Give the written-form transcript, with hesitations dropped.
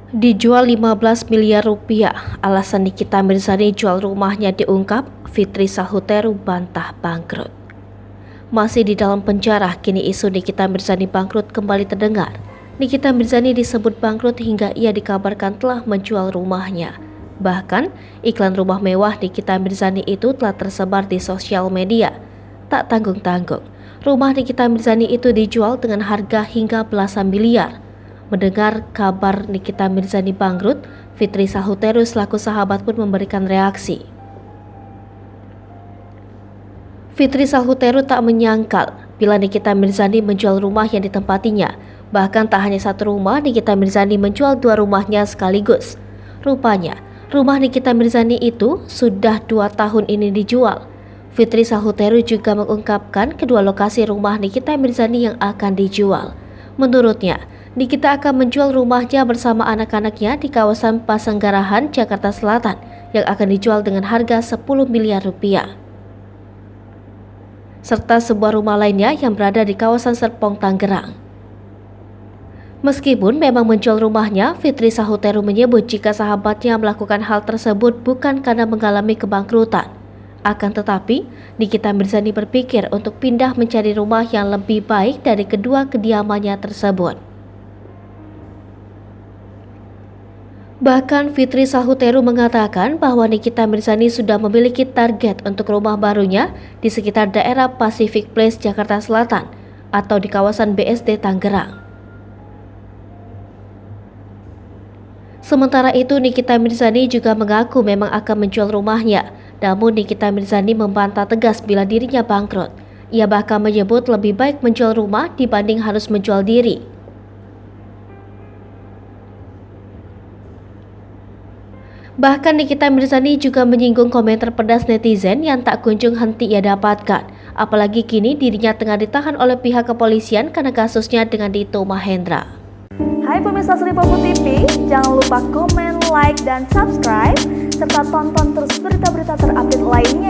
Dijual 15 miliar rupiah, alasan Nikita Mirzani jual rumahnya diungkap, Fitri Sahuteru bantah bangkrut. Masih di dalam penjara, kini isu Nikita Mirzani bangkrut kembali terdengar. Nikita Mirzani disebut bangkrut hingga ia dikabarkan telah menjual rumahnya. Bahkan, iklan rumah mewah Nikita Mirzani itu telah tersebar di sosial media. Tak tanggung-tanggung, rumah Nikita Mirzani itu dijual dengan harga hingga belasan miliar. Mendengar kabar Nikita Mirzani bangkrut, Fitri Sahuteru selaku sahabat pun memberikan reaksi. Fitri Sahuteru tak menyangkal bila Nikita Mirzani menjual rumah yang ditempatinya. Bahkan tak hanya satu rumah, Nikita Mirzani menjual dua rumahnya sekaligus. Rupanya, rumah Nikita Mirzani itu sudah 2 tahun ini dijual. Fitri Sahuteru juga mengungkapkan kedua lokasi rumah Nikita Mirzani yang akan dijual. Menurutnya, Nikita akan menjual rumahnya bersama anak-anaknya di kawasan Pasanggarahan, Jakarta Selatan yang akan dijual dengan harga 10 miliar rupiah. Serta sebuah rumah lainnya yang berada di kawasan Serpong, Tangerang. Meskipun memang menjual rumahnya, Fitri Sahuteru menyebut jika sahabatnya melakukan hal tersebut bukan karena mengalami kebangkrutan. Akan tetapi, Nikita Mirzani berpikir untuk pindah mencari rumah yang lebih baik dari kedua kediamannya tersebut. Bahkan Fitri Sahuteru mengatakan bahwa Nikita Mirzani sudah memiliki target untuk rumah barunya di sekitar daerah Pacific Place, Jakarta Selatan atau di kawasan BSD Tangerang. Sementara itu, Nikita Mirzani juga mengaku memang akan menjual rumahnya. Namun Nikita Mirzani membantah tegas bila dirinya bangkrut. Ia bahkan menyebut lebih baik menjual rumah dibanding harus menjual diri. Bahkan Nikita Mirzani juga menyinggung komentar pedas netizen yang tak kunjung henti ia dapatkan. Apalagi kini dirinya tengah ditahan oleh pihak kepolisian karena kasusnya dengan Dito Mahendra. Hai pemirsa Sripopo TV, jangan lupa komen, like, dan subscribe, serta tonton terus berita-berita terupdate lainnya ya.